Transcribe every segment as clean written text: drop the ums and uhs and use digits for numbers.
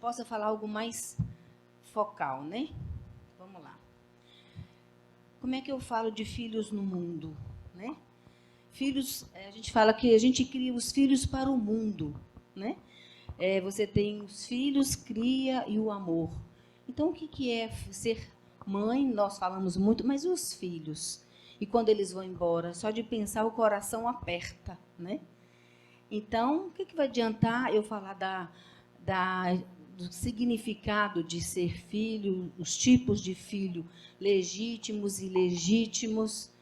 possa falar algo mais focal, né? Vamos lá. Como é que eu falo de filhos no mundo, né? Filhos, a gente fala que a gente cria os filhos para o mundo, né? Você tem os filhos, cria e o amor. Então, o que é ser mãe? Nós falamos muito, mas e os filhos? E quando eles vão embora? Só de pensar o coração aperta, né? Então, o que vai adiantar eu falar do significado de ser filho, os tipos de filho legítimos e ilegítimos,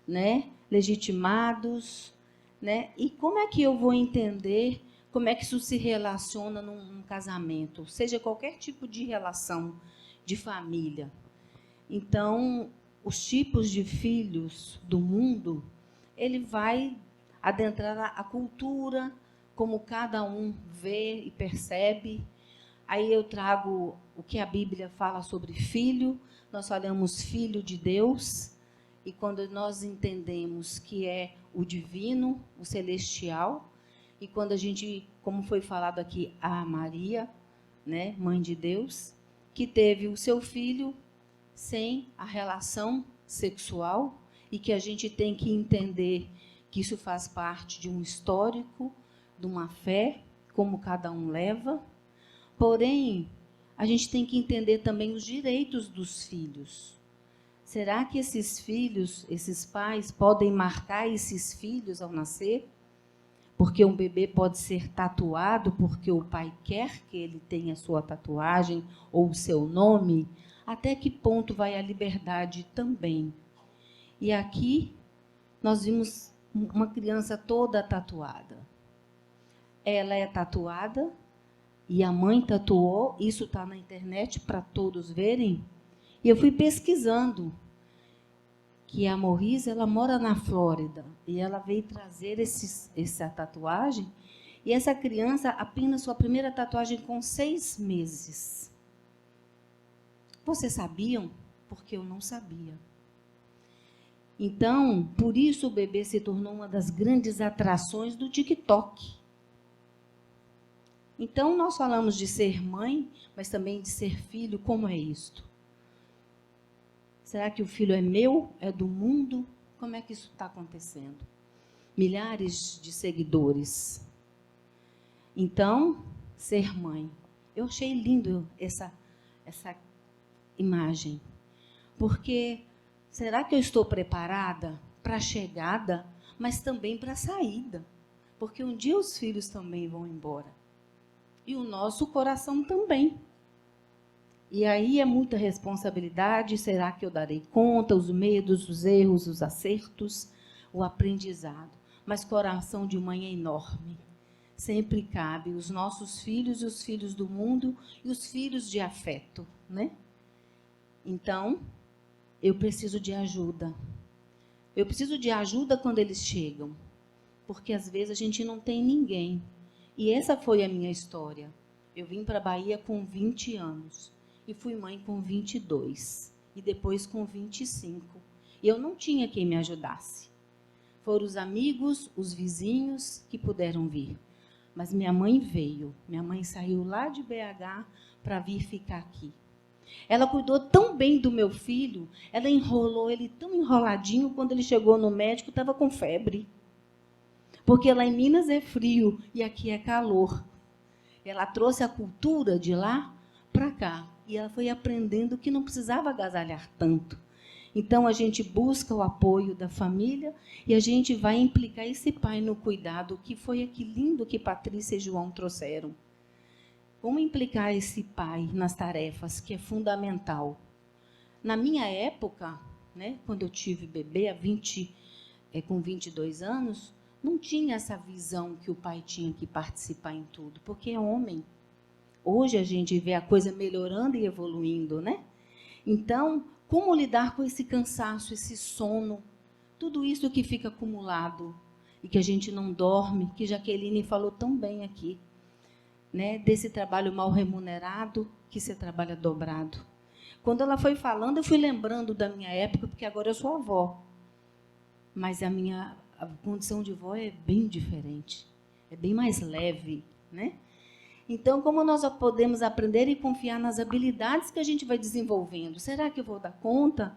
né? Legitimados, né? E como é que eu vou entender como é que isso se relaciona num casamento, seja qualquer tipo de relação de família. Então, os tipos de filhos do mundo, ele vai adentrar a cultura, como cada um vê e percebe. Aí eu trago o que a Bíblia fala sobre filho. Nós falamos filho de Deus, e quando nós entendemos que é o divino, o celestial, e quando a gente, como foi falado aqui, a Maria, né, mãe de Deus, que teve o seu filho sem a relação sexual, e que a gente tem que entender que isso faz parte de um histórico, de uma fé, como cada um leva. Porém, a gente tem que entender também os direitos dos filhos. Será que esses filhos, esses pais, podem marcar esses filhos ao nascer? Porque um bebê pode ser tatuado porque o pai quer que ele tenha a sua tatuagem ou o seu nome. Até que ponto vai a liberdade também? E aqui nós vimos uma criança toda tatuada. Ela é tatuada e a mãe tatuou. Isso está na internet para todos verem. E eu fui pesquisando que a Morris, ela mora na Flórida, e ela veio trazer essa tatuagem, e essa criança apenas sua primeira tatuagem com 6 meses. Vocês sabiam? Porque eu não sabia. Então, por isso o bebê se tornou uma das grandes atrações do TikTok. Então, nós falamos de ser mãe, mas também de ser filho. Como é isto? Será que o filho é meu? É do mundo? Como é que isso está acontecendo? Milhares de seguidores. Então, ser mãe. Eu achei lindo essa imagem. Porque será que eu estou preparada para a chegada, mas também para a saída? Porque um dia os filhos também vão embora. E o nosso coração também. E aí é muita responsabilidade. Será que eu darei conta? Os medos, os erros, os acertos, o aprendizado. Mas coração de mãe é enorme. Sempre cabe os nossos filhos e os filhos do mundo e os filhos de afeto, né? Então, eu preciso de ajuda. Eu preciso de ajuda quando eles chegam. Porque às vezes a gente não tem ninguém. E essa foi a minha história. Eu vim para a Bahia com 20 anos. E fui mãe com 22. E depois com 25. E eu não tinha quem me ajudasse. Foram os amigos, os vizinhos que puderam vir. Mas minha mãe veio. Minha mãe saiu lá de BH para vir ficar aqui. Ela cuidou tão bem do meu filho, ela enrolou ele tão enroladinho, quando ele chegou no médico, estava com febre. Porque lá em Minas é frio e aqui é calor. Ela trouxe a cultura de lá para cá. E ela foi aprendendo que não precisava agasalhar tanto. Então, a gente busca o apoio da família e a gente vai implicar esse pai no cuidado, que foi aqui lindo que Patrícia e João trouxeram. Como implicar esse pai nas tarefas, que é fundamental. Na minha época, né, quando eu tive bebê, com 22 anos, não tinha essa visão que o pai tinha que participar em tudo, porque é homem. Hoje a gente vê a coisa melhorando e evoluindo, né? Então, como lidar com esse cansaço, esse sono, tudo isso que fica acumulado e que a gente não dorme, que Jaqueline falou tão bem aqui, né? Desse trabalho mal remunerado, que você trabalha dobrado. Quando ela foi falando, eu fui lembrando da minha época, porque agora eu sou avó. Mas a condição de vó é bem diferente, é bem mais leve, né? Então, como nós podemos aprender e confiar nas habilidades que a gente vai desenvolvendo? Será que eu vou dar conta?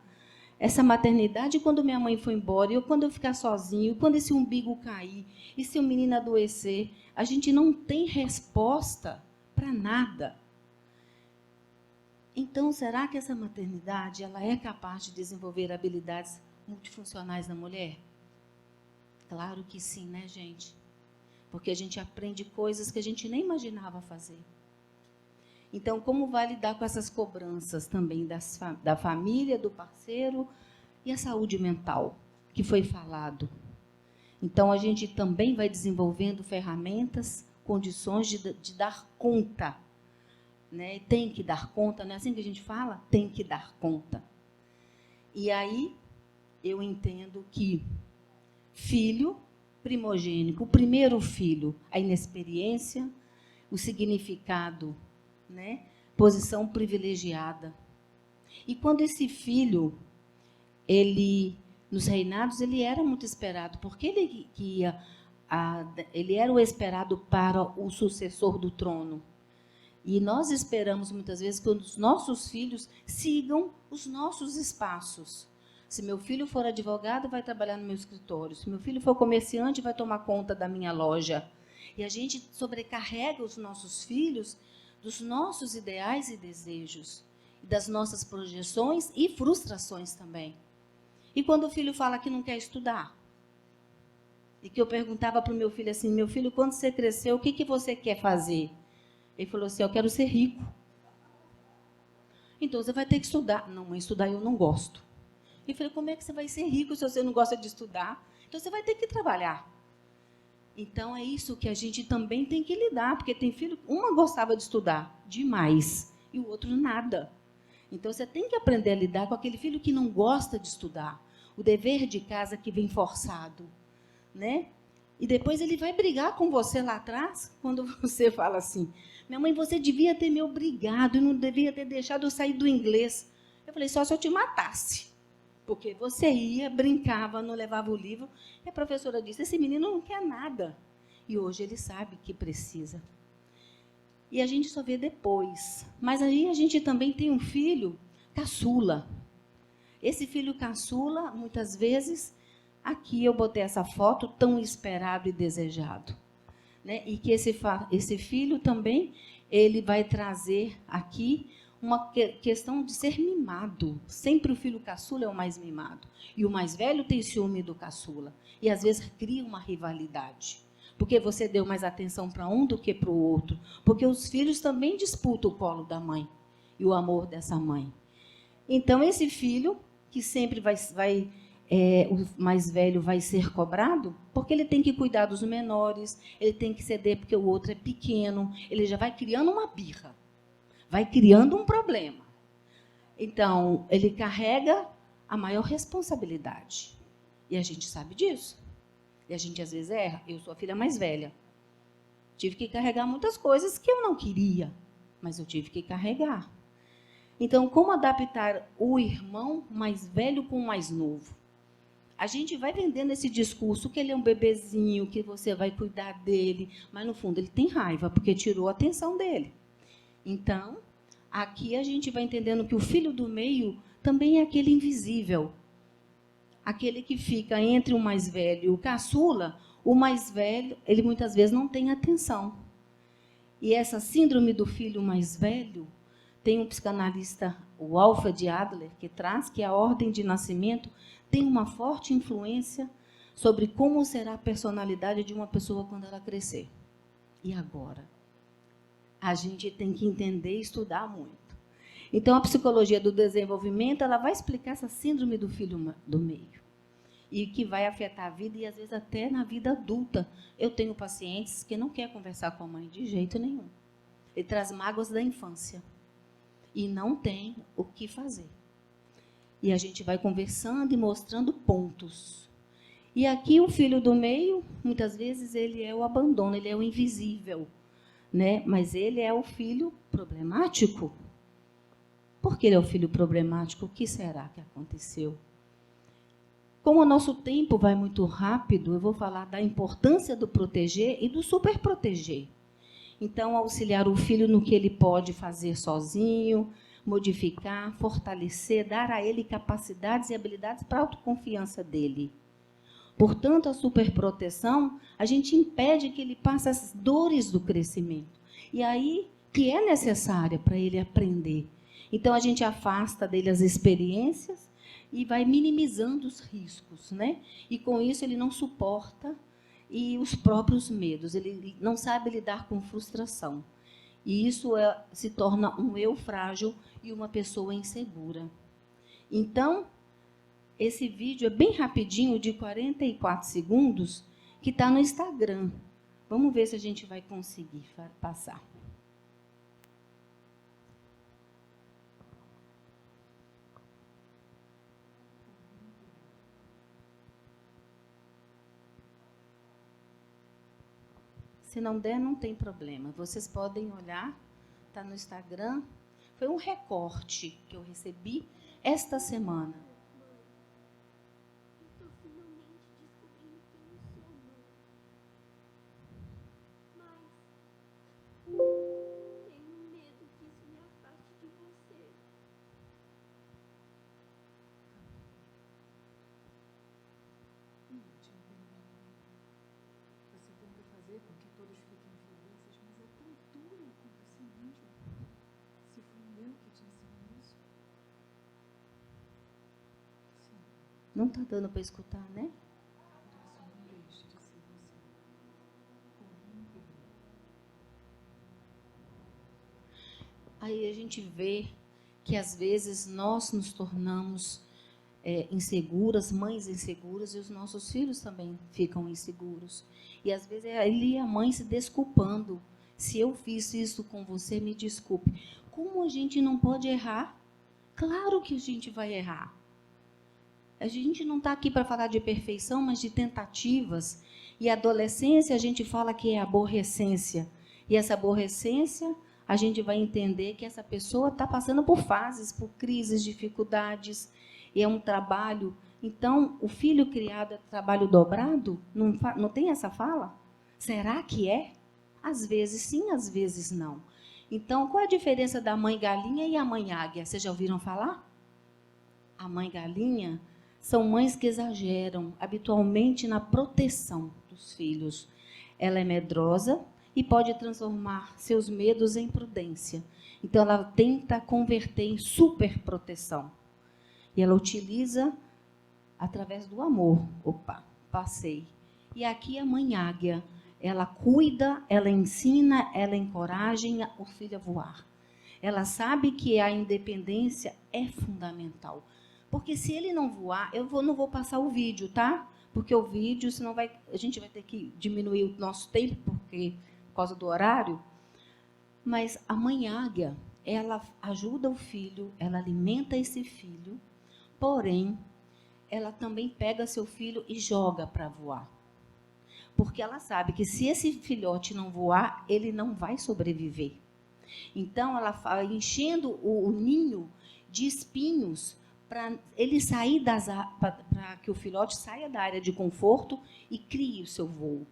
Essa maternidade, quando minha mãe foi embora, e quando eu ficar sozinho, quando esse umbigo cair, e se o menino adoecer, a gente não tem resposta para nada. Então, será que essa maternidade ela é capaz de desenvolver habilidades multifuncionais na mulher? Claro que sim, né, gente? Porque a gente aprende coisas que a gente nem imaginava fazer. Então, como vai lidar com essas cobranças também da família, do parceiro e a saúde mental, que foi falado? Então, a gente também vai desenvolvendo ferramentas, condições de dar conta. Né? Tem que dar conta, não é assim que a gente fala? Tem que dar conta. E aí, eu entendo que filho primogênito, o primeiro filho, a inexperiência, o significado, né? Posição privilegiada. E quando esse filho, nos reinados, ele era muito esperado, porque ele era o esperado para o sucessor do trono. E nós esperamos muitas vezes que os nossos filhos sigam os nossos espaços. Se meu filho for advogado, vai trabalhar no meu escritório. Se meu filho for comerciante, vai tomar conta da minha loja. E a gente sobrecarrega os nossos filhos dos nossos ideais e desejos, das nossas projeções e frustrações também. E quando o filho fala que não quer estudar? E que eu perguntava para o meu filho assim, meu filho, quando você cresceu, o que você quer fazer? Ele falou assim, eu quero ser rico. Então, você vai ter que estudar. Não, mãe, estudar eu não gosto. Eu falei, como é que você vai ser rico se você não gosta de estudar? Então, você vai ter que trabalhar. Então, é isso que a gente também tem que lidar, porque tem filho, uma gostava de estudar demais, e o outro nada. Então, você tem que aprender a lidar com aquele filho que não gosta de estudar, o dever de casa que vem forçado, né? E depois ele vai brigar com você lá atrás, quando você fala assim, minha mãe, você devia ter me obrigado, e não devia ter deixado eu sair do inglês. Eu falei, só se eu te matasse. Porque você ia, brincava, não levava o livro, e a professora disse, esse menino não quer nada. E hoje ele sabe que precisa. E a gente só vê depois. Mas aí a gente também tem um filho caçula. Esse filho caçula, muitas vezes, aqui eu botei essa foto, tão esperado e desejado. Né? E que esse filho também, ele vai trazer aqui uma questão de ser mimado. Sempre o filho caçula é o mais mimado. E o mais velho tem ciúme do caçula. E, às vezes, cria uma rivalidade. Porque você deu mais atenção para um do que para o outro. Porque os filhos também disputam o colo da mãe e o amor dessa mãe. Então, esse filho, que sempre o mais velho vai ser cobrado, porque ele tem que cuidar dos menores, ele tem que ceder porque o outro é pequeno, ele já vai criando uma birra. Vai criando um problema. Então, ele carrega a maior responsabilidade. E a gente sabe disso. E a gente, às vezes, erra. Eu sou a filha mais velha. Tive que carregar muitas coisas que eu não queria, mas eu tive que carregar. Então, como adaptar o irmão mais velho com o mais novo? A gente vai vendendo esse discurso que ele é um bebezinho, que você vai cuidar dele, mas, no fundo, ele tem raiva, porque tirou a atenção dele. Então, aqui a gente vai entendendo que o filho do meio também é aquele invisível. Aquele que fica entre o mais velho e o caçula, o mais velho, ele muitas vezes não tem atenção. E essa síndrome do filho mais velho, tem um psicanalista, o Alfred Adler, que traz que a ordem de nascimento tem uma forte influência sobre como será a personalidade de uma pessoa quando ela crescer. E agora? A gente tem que entender e estudar muito. Então, a psicologia do desenvolvimento, ela vai explicar essa síndrome do filho do meio. E que vai afetar a vida, e às vezes até na vida adulta. Eu tenho pacientes que não querem conversar com a mãe de jeito nenhum. Ele traz mágoas da infância. E não tem o que fazer. E a gente vai conversando e mostrando pontos. E aqui o filho do meio, muitas vezes, ele é o abandono, ele é o invisível. Né? Mas ele é o filho problemático. Por que ele é o filho problemático? O que será que aconteceu? Como o nosso tempo vai muito rápido, eu vou falar da importância do proteger e do superproteger. Então, auxiliar o filho no que ele pode fazer sozinho, modificar, fortalecer, dar a ele capacidades e habilidades para a autoconfiança dele. Portanto, a superproteção, a gente impede que ele passe as dores do crescimento. E aí, que é necessária para ele aprender. Então, a gente afasta dele as experiências e vai minimizando os riscos, né? E com isso ele não suporta e os próprios medos, ele não sabe lidar com frustração. E isso se torna um eu frágil e uma pessoa insegura. Então, esse vídeo é bem rapidinho, de 44 segundos, que está no Instagram. Vamos ver se a gente vai conseguir passar. Se não der, não tem problema. Vocês podem olhar, está no Instagram. Foi um recorte que eu recebi esta semana. Eu estou finalmente descobrindo quem eu sou, mãe. Mas tenho medo que isso me afaste de você. Você tenta fazer com que todos fiquem felizes, mas é tão duro contra si mesmo. Se foi eu que te ensinou isso. Sim, Não está dando para escutar, né? isso não deixe de ser você. Com um perigo. Aí a gente vê que, às vezes, nós nos tornamos inseguras, mães inseguras, e os nossos filhos também ficam inseguros. E, às vezes, é ele e a mãe se desculpando. Se eu fiz isso com você, me desculpe. Como a gente não pode errar? Claro que a gente vai errar. A gente não está aqui para falar de perfeição, mas de tentativas. E a adolescência, a gente fala que é aborrecência. E essa aborrecência, a gente vai entender que essa pessoa está passando por fases, por crises, dificuldades. E é um trabalho. Então, o filho criado é trabalho dobrado? Não tem essa fala? Será que é? Às vezes sim, às vezes não. Então, qual é a diferença da mãe galinha e a mãe águia? Vocês já ouviram falar? A mãe galinha são mães que exageram habitualmente na proteção dos filhos. Ela é medrosa e pode transformar seus medos em prudência. Então, ela tenta converter em superproteção. E ela utiliza através do amor. Opa, passei. E aqui a mãe águia. Ela cuida, ela ensina, ela encoraja o filho a voar. Ela sabe que a independência é fundamental. Porque se ele não voar, não vou passar o vídeo, tá? Porque o vídeo, senão a gente vai ter que diminuir o nosso tempo, por causa do horário. Mas a mãe águia, ela ajuda o filho, ela alimenta esse filho, porém, ela também pega seu filho e joga para voar. Porque ela sabe que se esse filhote não voar, ele não vai sobreviver. Então, ela vai enchendo o ninho de espinhos para ele sair para que o filhote saia da área de conforto e crie o seu voo.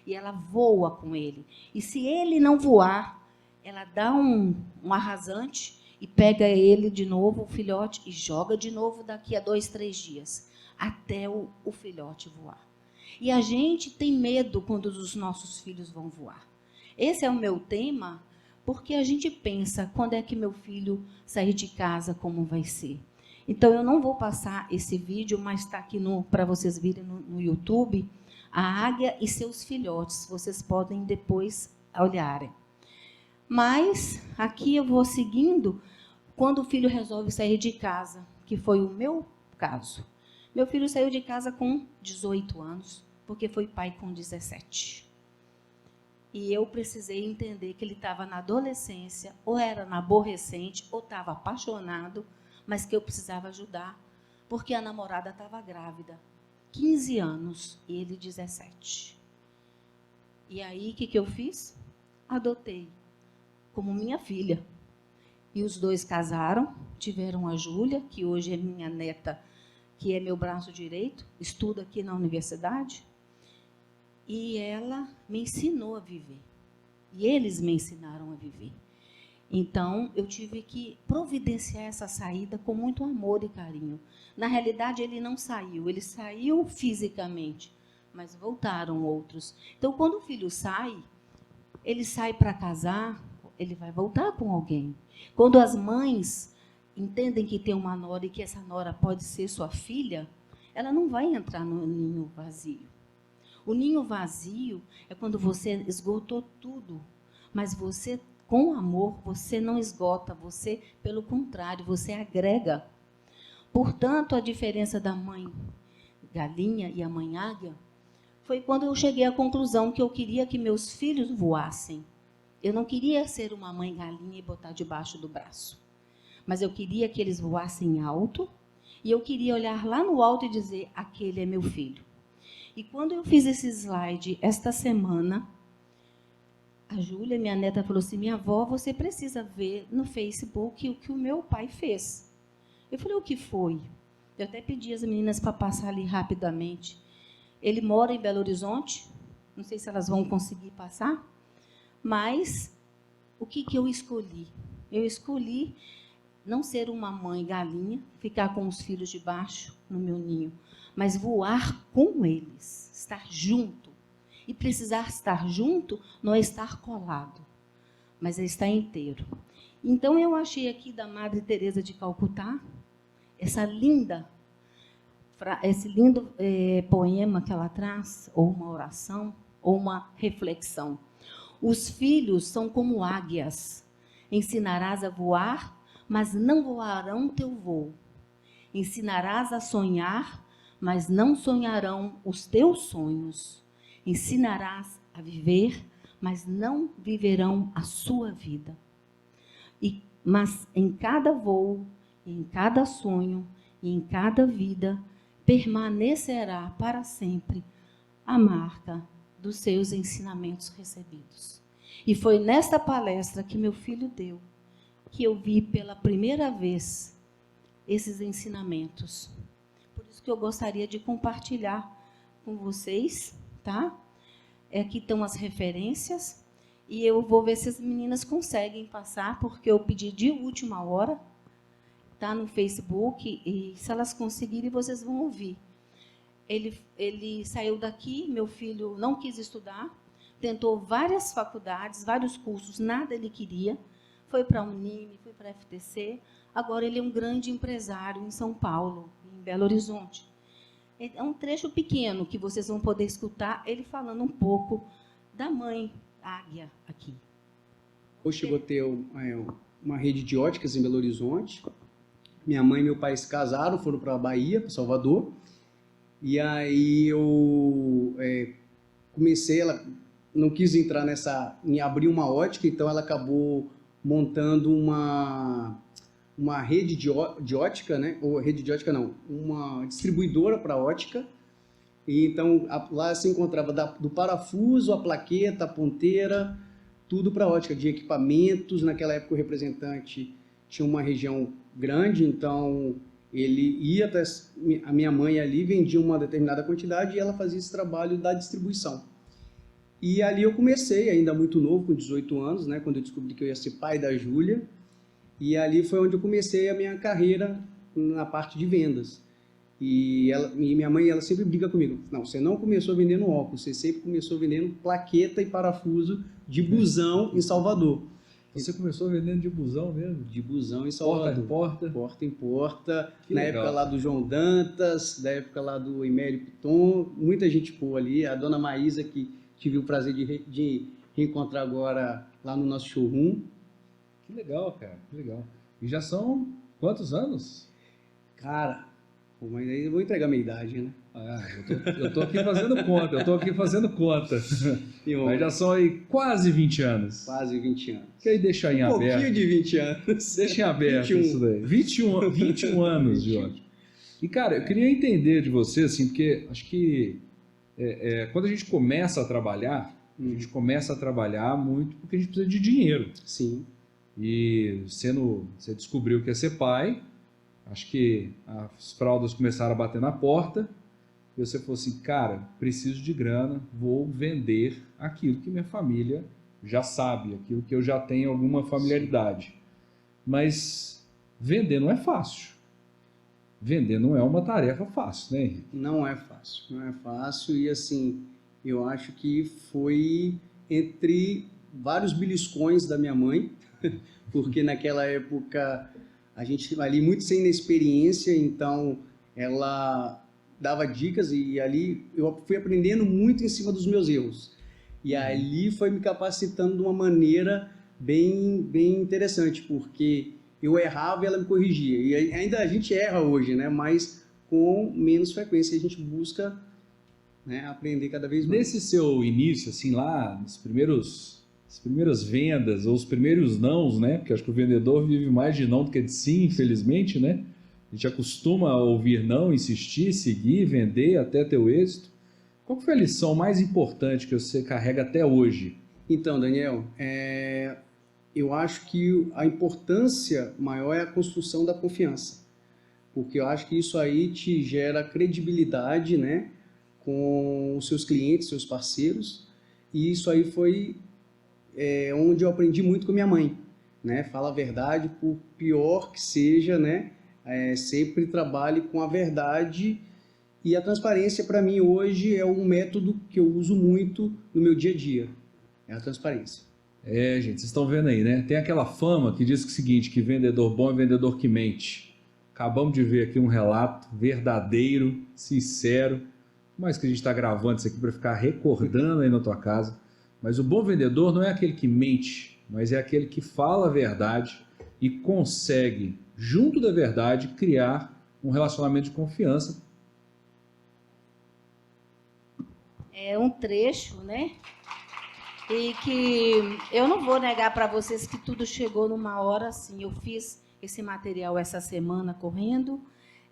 E ela voa com ele. E se ele não voar, ela dá um arrasante e pega ele de novo, o filhote, e joga de novo daqui a 2, 3 dias, até o filhote voar. E a gente tem medo quando os nossos filhos vão voar. Esse é o meu tema, porque a gente pensa, quando é que meu filho sair de casa, como vai ser? Então, eu não vou passar esse vídeo, mas está aqui para vocês virem no YouTube, a águia e seus filhotes. Vocês podem depois olharem. Mas, aqui eu vou seguindo, quando o filho resolve sair de casa, que foi o meu caso. Meu filho saiu de casa com 18 anos, porque foi pai com 17. E eu precisei entender que ele estava na adolescência, ou era na aborrecente, ou estava apaixonado, mas que eu precisava ajudar, porque a namorada estava grávida, 15 anos, e ele 17. E aí, o que eu fiz? Adotei como minha filha. E os dois casaram, tiveram a Júlia, que hoje é minha neta, que é meu braço direito, estuda aqui na universidade. E ela me ensinou a viver. E eles me ensinaram a viver. Então, eu tive que providenciar essa saída com muito amor e carinho. Na realidade, ele não saiu, ele saiu fisicamente, mas voltaram outros. Então, quando o filho sai, ele sai para casar, ele vai voltar com alguém. Quando as mães entendem que tem uma nora e que essa nora pode ser sua filha, ela não vai entrar no ninho vazio. O ninho vazio é quando você esgotou tudo, mas você, com amor, você não esgota, você, pelo contrário, você agrega. Portanto, a diferença da mãe galinha e a mãe águia foi quando eu cheguei à conclusão que eu queria que meus filhos voassem. Eu não queria ser uma mãe galinha e botar debaixo do braço, mas eu queria que eles voassem alto e eu queria olhar lá no alto e dizer, aquele é meu filho. E quando eu fiz esse slide esta semana, a Júlia, minha neta, falou assim, minha avó, você precisa ver no Facebook o que o meu pai fez. Eu falei, o que foi? Eu até pedi às meninas para passar ali rapidamente. Ele mora em Belo Horizonte, não sei se elas vão conseguir passar, mas o que eu escolhi? Eu escolhi não ser uma mãe galinha, ficar com os filhos debaixo no meu ninho, mas voar com eles, estar junto. E precisar estar junto não é estar colado, mas é estar inteiro. Então, eu achei aqui da Madre Teresa de Calcutá, esse lindo poema que ela traz, ou uma oração, ou uma reflexão. Os filhos são como águias. Ensinarás a voar, mas não voarão teu voo. Ensinarás a sonhar, mas não sonharão os teus sonhos. Ensinarás a viver, mas não viverão a sua vida. Mas em cada voo, em cada sonho e em cada vida, permanecerá para sempre a marca dos seus ensinamentos recebidos. E foi nesta palestra que meu filho deu, que eu vi pela primeira vez esses ensinamentos. Por isso que eu gostaria de compartilhar com vocês, tá? Aqui estão as referências, e eu vou ver se as meninas conseguem passar, porque eu pedi de última hora, tá no Facebook, e se elas conseguirem, vocês vão ouvir. Ele saiu daqui, meu filho não quis estudar, tentou várias faculdades, vários cursos, nada ele queria, foi para a Unime, foi para a FTC, agora ele é um grande empresário em São Paulo, em Belo Horizonte. É um trecho pequeno que vocês vão poder escutar ele falando um pouco da mãe águia aqui. Eu chegou a ter uma rede de óticas em Belo Horizonte. Minha mãe e meu pai se casaram, foram para a Bahia, para Salvador. E aí eu comecei, ela não quis entrar em abrir uma ótica, então ela acabou montando uma rede de ótica, né? Ou rede de ótica não, uma distribuidora para ótica. E então lá se encontrava do parafuso, a plaqueta, a ponteira, tudo para ótica, de equipamentos. Naquela época o representante tinha uma região grande, então ele ia até a minha mãe ali, vendia uma determinada quantidade e ela fazia esse trabalho da distribuição. E ali eu comecei, ainda muito novo, com 18 anos, né, quando eu descobri que eu ia ser pai da Júlia. E ali foi onde eu comecei a minha carreira na parte de vendas. E minha mãe, ela sempre briga comigo. Não, você não começou vendendo óculos, você sempre começou vendendo plaqueta e parafuso de busão em Salvador. Você começou vendendo de busão mesmo? De busão em Salvador. Porta em porta? Porta em porta. Que na legal. Época lá do João Dantas, da época lá do Emério Piton, muita gente boa ali. A dona Maísa, que tive o prazer de reencontrar agora lá no nosso showroom. Que legal, cara, que legal. E já são quantos anos? Cara, mas aí eu vou entregar minha idade, né? Ah, eu tô aqui fazendo conta. Mas já são aí quase 20 anos. Quase 20 anos. Que aí deixa em aberto. Pouquinho de 20 anos. Deixa em aberto 21. isso daí. 21 anos, Jorge. E, cara, eu queria entender de você, assim, porque acho que quando a gente começa a trabalhar, a gente começa a trabalhar muito porque a gente precisa de dinheiro. Sim. E você descobriu que ia ser pai, acho que as fraldas começaram a bater na porta, e você falou assim, cara, preciso de grana, vou vender aquilo que minha família já sabe, aquilo que eu já tenho alguma familiaridade. Mas vender não é fácil. Vender não é uma tarefa fácil, né, Henrique? Não é fácil, não é fácil. E assim, eu acho que foi entre vários beliscões da minha mãe, porque naquela época a gente ali muito sem inexperiência, então ela dava dicas e ali eu fui aprendendo muito em cima dos meus erros. E ali foi me capacitando de uma maneira bem interessante, porque eu errava e ela me corrigia. E ainda a gente erra hoje, né? Mas com menos frequência a gente busca, né, aprender cada vez mais. Nesse seu início, assim, lá, as primeiras vendas, ou os primeiros nãos, né? Porque acho que o vendedor vive mais de não do que de sim, infelizmente, né? A gente acostuma a ouvir não, insistir, seguir, vender até ter o êxito. Qual foi a lição mais importante que você carrega até hoje? Então, Daniel, eu acho que a importância maior é a construção da confiança, porque eu acho que isso aí te gera credibilidade, né, com os seus clientes, seus parceiros, e isso aí foi onde eu aprendi muito com minha mãe, né, fala a verdade, por pior que seja, né, sempre trabalhe com a verdade. E a transparência, para mim, hoje é um método que eu uso muito no meu dia a dia. É a transparência. Gente, vocês estão vendo aí, né? Tem aquela fama que diz o seguinte, que vendedor bom é vendedor que mente. Acabamos de ver aqui um relato verdadeiro, sincero, mas que a gente está gravando isso aqui para ficar recordando aí na tua casa. Mas o bom vendedor não é aquele que mente, mas é aquele que fala a verdade e consegue, junto da verdade, criar um relacionamento de confiança. É um trecho, né? E que eu não vou negar para vocês que tudo chegou numa hora assim. Eu fiz esse material essa semana correndo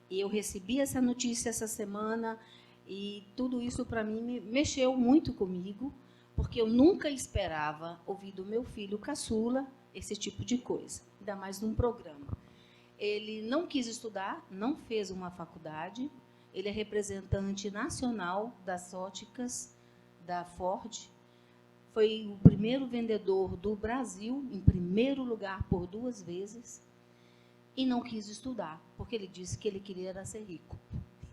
e eu recebi essa notícia essa semana e tudo isso para mim mexeu muito comigo, porque eu nunca esperava ouvir do meu filho caçula esse tipo de coisa, ainda mais num programa. Ele não quis estudar, não fez uma faculdade. Ele é representante nacional das óticas da Ford. Foi o primeiro vendedor do Brasil, em primeiro lugar por 2 vezes. E não quis estudar, porque ele disse que ele queria era ser rico.